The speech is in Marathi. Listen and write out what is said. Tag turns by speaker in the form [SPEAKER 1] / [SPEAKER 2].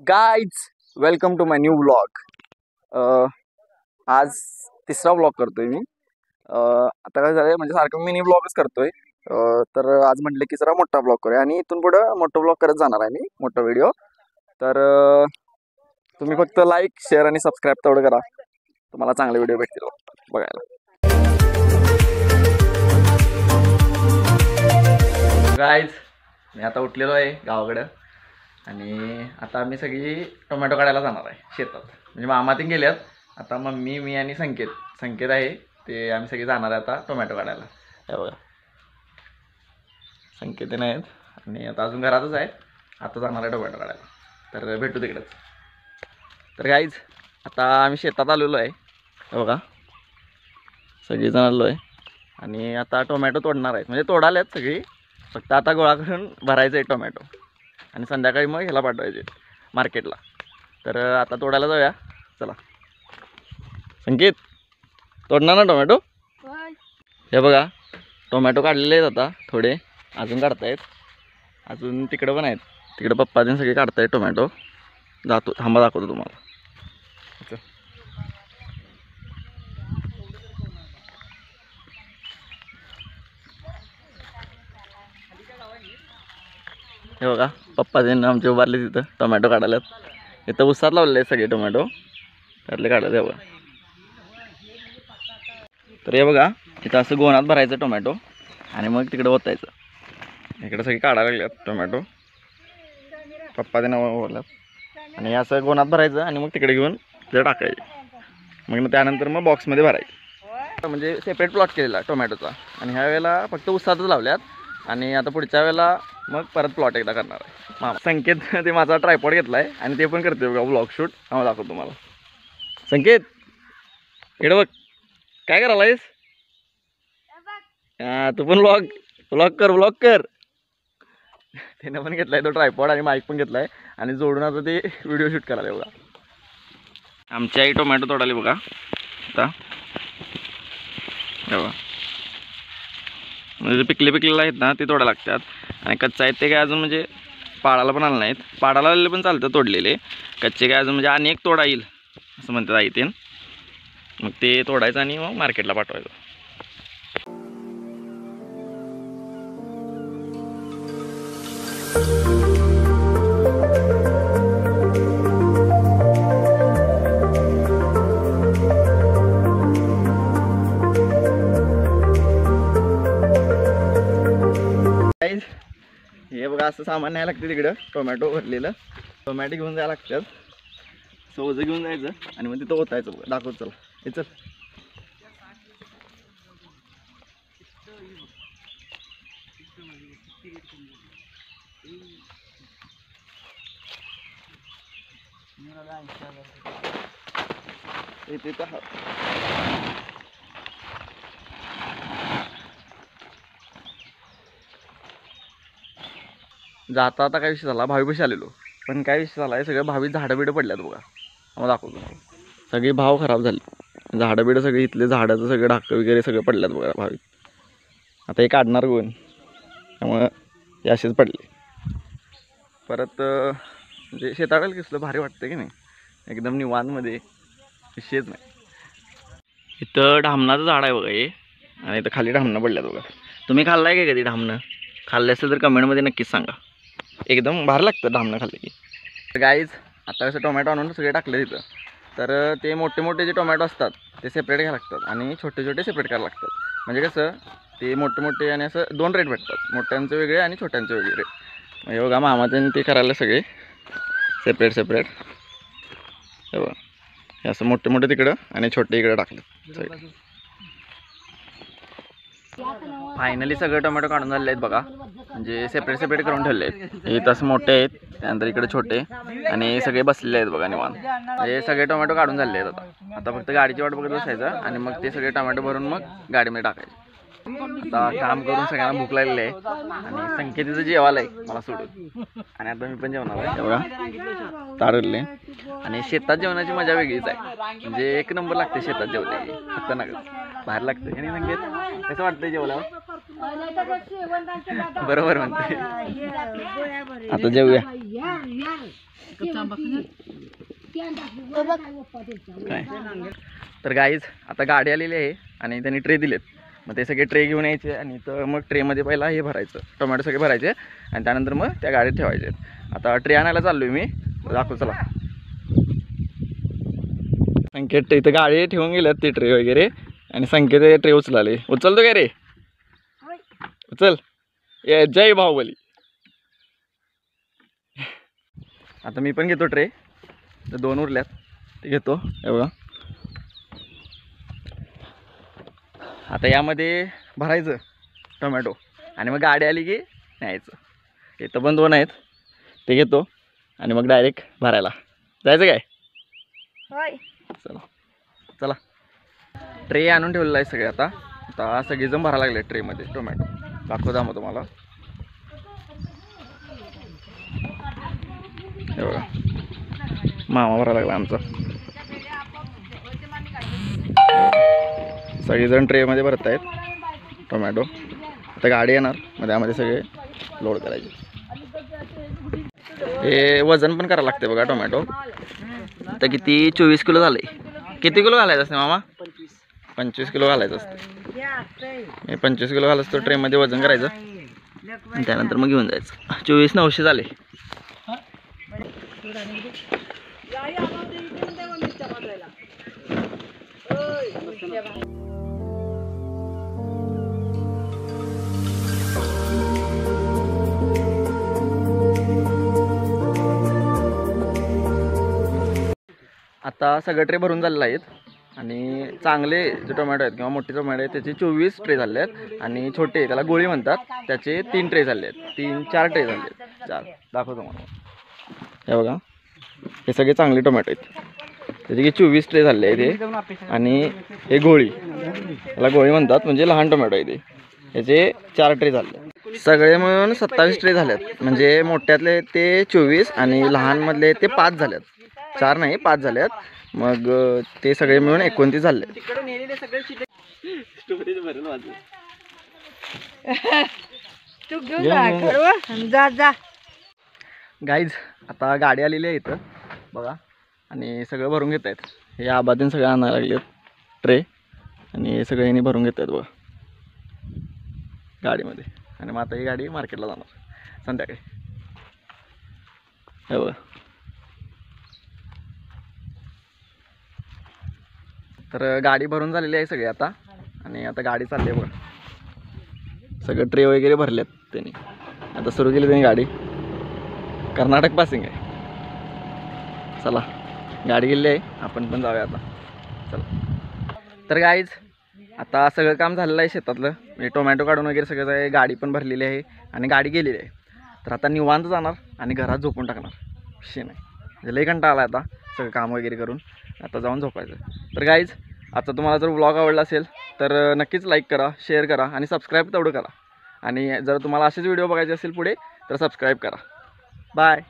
[SPEAKER 1] Guys welcome to my new vlog. आज तिसरा व्लॉग करतोय मी. आता काय झालंय म्हणजे सारखं मिनी व्लॉगच करतोय. तर आज म्हटलं की जरा मोठा व्लॉग करूया आणि इथून पुढे मोठा व्लॉग करत जाणार आहे मी, मोठा व्हिडिओ. तर तुम्ही फक्त लाईक शेअर आणि सबस्क्राईब तेवढं करा, तुम्हाला चांगले व्हिडिओ भेटतील बघायला. गाइज मी आता उठलेलो आहे गावाकडं आणि आता आम्ही सगळी टोमॅटो काढायला जाणार आहे शेतात. म्हणजे मामा ते गेल्यात, आता मम्मी मी आणि संकेत आहे, ते आम्ही सगळे जाणार आहे आता टोमॅटो काढायला. हे बघा संकेत नाहीत आणि आता अजून घरातच आहे, आता जाणार आहे टोमॅटो काढायला. तर भेटू तिकडेच. तर गाईज आता आम्ही शेतात आलेलो आहे, हे बघा सगळीजण आलो आहे आणि आता टोमॅटो तोडणार आहेत. म्हणजे तोडाल्यात सगळी, फक्त आता गोळा करून भरायचं आहे टोमॅटो आणि संध्याकाळी मग ह्याला पाठवायचे मार्केटला. तर आता तोडायला जाऊया, चला. संकेत तोडणार ना टोमॅटो? हे बघा टोमॅटो काढलेले आहेत, आता थोडे अजून काढतायत, अजून तिकडं पण आहेत. तिकडे पप्पा ते सगळे काढतायत टोमॅटो. जातो, थांबा दाखवतो तुम्हाला. हे बघा पप्पा त्यांना आमचे उभारले तिथं टोमॅटो काढायला. इथं उसात लावलेले आहेत सगळे टोमॅटो, त्यातले काढायला. हे बघा, तर हे बघा इथं असं गोणात भरायचं टोमॅटो आणि मग तिकडे ओतायचं. इकडे सगळे काढायला लागल्यात टोमॅटो, पप्पा त्यांना उभारल्यात आणि असं गोणात भरायचं आणि मग तिकडे घेऊन तिथे टाकायचे. मग त्यानंतर मग बॉक्समध्ये भरायचं. म्हणजे सेपरेट प्लॉट केलेला टोमॅटोचा आणि ह्या वेळेला फक्त उसातच लावल्यात आणि आता पुढच्या वेळेला मग परत प्लॉट एकदा करणार आहे मामा. संकेत ते माझा ट्रायपॉड घेतला आहे आणि ते पण करते बघा व्लॉग शूट. हा दाखवतो तुम्हाला. संकेत इकडे बघ, काय करायला आहेस? तू पण व्लॉग कर. त्याने पण घेतलाय तो ट्रायपॉड आणि माईक पण घेतलाय आणि जोडून आता ते व्हिडिओ शूट करायला. बघा आमची आई टोमॅटो तोडाली बघा आता. बघा म्हणजे पिकलेले आहेत ना ते तोडायला लागतात आणि कच्चा आहेत ते काय अजून म्हणजे पाडाला पण आलं नाहीत. पाडाला आलेले पण चालतं तोडलेले, कच्चे काय अजून म्हणजे आणि एक तोडा येईल असं म्हणतात आई ते. मग ते तोडायचं आणि मग मार्केटला पाठवायचं. हे बघा असं सामान न्यायला लागतं तिकडं, टोमॅटो भरलेलं टोमॅटो घेऊन जायला लागतात. सोजं घेऊन जायचं आणि मग तिथं ओतायचं. दाखवत चला, हे चल. जाता आता काय विषय झाला, भावीपाशी आलेलो पण काय विषय झाला आहे, सगळं भावी झाडं बिडं पडल्यात बघा. मग दाखवतो सगळी भाव खराब झाली, झाडं बिडं सगळे इथले झाडाचं सगळं ढाकं वगैरे सगळं पडल्यात बघा भावी. आता हे काढणार कोण, त्यामुळं हे असेच पडले. परत म्हणजे शेताकडे कसलं भारी वाटतं की नाही, एकदम निवांतमध्ये विषयच नाही. इथं ढामणाचं झाड आहे बघा हे, आणि इथं खाली ढामणं पडल्यात बघा. तुम्ही खाल्लाय का कधी ढामणं? खाल्ले असेल तर कमेंटमध्ये नक्कीच सांगा. एकदम भारी लागतं ढामणं खाल्लं की. तर गाईज आता कसं टोमॅटो आणून सगळे टाकले तिथं, तर ते मोठे मोठे जे टोमॅटो असतात ते सेपरेट घ्यायला लागतात आणि छोटे छोटे सेपरेट करायला लागतात. म्हणजे कसं ते मोठे मोठे आणि असं दोन रेट भेटतात, मोठ्यांचे वेगळे आणि छोट्यांचे वेगळे रेट. म्हणजे बघा मामा ते करायला सगळे सेपरेट. हे बघा हे असं मोठे मोठे तिकडं आणि छोटे इकडे टाकले सगळे. फायनली सगळे टोमॅटो काढून झाले आहेत बघा, म्हणजे सेपरेट करून ठेवले आहेत. हे तसं मोठे आहेत, त्यानंतर इकडे छोटे आणि सगळे बसलेले आहेत बघा निवांत. हे सगळे टोमॅटो काढून झाले आहेत. आता फक्त गाडीची वाट बघत बसायचं आणि मग ते सगळे टोमॅटो भरून मग गाडीमध्ये टाकायचे. आता काम करून सगळ्यांना भूक लागलेली आहे आणि संकेतीचं जेवायला आहे मला सोडून, आणि आता मी पण जेवणार आहे. बघा ताडले आणि शेतात जेवणाची मजा वेगळीच आहे, म्हणजे एक नंबर लागते शेतात जेवले. फक्त नका बाहेर लागतं. आणि संकेत कसं वाटतंय जेवल्यावर? बरोबर म्हणते. आता जेवूया काय. तर गाईज आता गाडी आलेली आहे आणि त्यांनी ट्रे दिलेत. मग ते सगळे ट्रे घेऊन यायचे आणि तर मग ट्रेमध्ये पहिला हे भरायचं, टोमॅटो सगळे भरायचे आणि त्यानंतर मग त्या गाडीत ठेवायचे. आता ट्रे आणायला चाललो आहे मी, दाखवू चला. संकेत इथं गाडी ठेवून गेल्यात ते ट्रे वगैरे आणि संकेत ट्रे उचलाले. उचलतो काय रे? उचल. ये जय बाहुबली. आता मी पण घेतो ट्रे, तर 2 उरल्यात ते घेतो. हे बघा, आता यामध्ये भरायचं टोमॅटो आणि मग गाडी आली की न्यायचं. इथं पण 2 आहेत ते घेतो आणि मग डायरेक्ट भरायला जायचं काय. चला चला. ट्रे आणून ठेवलेला आहे सगळे. आता आता सगळेजण भरायला लागले ट्रेमध्ये टोमॅटो. दाखवता मग तुम्हाला. हे बघा, मामा भरायला लागला आमचा. सगळेजण ट्रेमध्ये भरत आहेत टोमॅटो. आता गाडी येणार मग त्यामध्ये सगळे लोड करायचे. हे वजन पण करावं लागते बघा टोमॅटो. आता किती 24 किलो झाले. किती किलो घालायचं असते मामा? 25 किलो घालायचं असते. हे 25 किलो घालायचं तो ट्रेमध्ये वजन करायचं आणि त्यानंतर मग घेऊन जायचं. 24,900 झाले. आता सगळे ट्रे भरून झालेले आहेत आणि चांगले जे टोमॅटो आहेत किंवा मोठे टोमॅटो आहेत त्याचे 24 ट्रे झाले आहेत आणि छोटे त्याला गोळी म्हणतात त्याचे 3 ट्रे झाले आहेत. 4 ट्रे झाले आहेत. 4 दाखवतो मला. हे बघा, हे सगळे चांगले टोमॅटो आहेत. त्याचे 24 ट्रे झाले आहेत हे. आणि हे गोळी, त्याला गोळी म्हणतात म्हणजे लहान टोमॅटो आहे ते. याचे 4 ट्रे झाले. सगळे मिळून 27 ट्रे झालेत. म्हणजे मोठ्यातले ते 24 आणि लहानमधले ते 5 झालेत. 4 नाही 5 झालेत. मग ते सगळे मिळून 29 झाले. गाईज आता गाडी आलेली आहे इथं बघा आणि सगळं भरून घेत आहेत. हे आबादीन सगळं आणायला लागलेत ट्रे आणि हे सगळे यांनी भरून घेत आहेत बघा गाडीमध्ये. आणि मग आता ही गाडी मार्केटला जाणार संध्याकाळी. हे बघा, तर गाडी भरून झालेली आहे सगळी आता आणि आता गाडी चालली आहे बघा. सगळं ट्रे वगैरे भरलेत त्यांनी. आता सुरू केली त्यांनी गाडी. कर्नाटक पासिंग आहे. चला गाडी गेली आहे, आपण पण जाऊया आता. चला. तर गाईज आता सगळं काम झालेलं आहे शेतातलं. म्हणजे टोमॅटो काढून वगैरे सगळं आहे. गाडी पण भरलेली आहे आणि गाडी गेलेली आहे. तर आता निवांत जाणार आणि घरात झोपून टाकणार. विषय नाही म्हणजे लई कंटाळा आला आता सगळं काम वगैरे करून. आता जाऊन झोपायचं. तर गाईज आता तुम्हाला जर व्लॉग आवडला असेल तर नक्कीच लाईक करा, शेअर करा आणि सबस्क्राईब तेवढं करा. आणि जर तुम्हाला असेच व्हिडिओ बघायचे असेल पुढे तर सबस्क्राईब करा. बाय.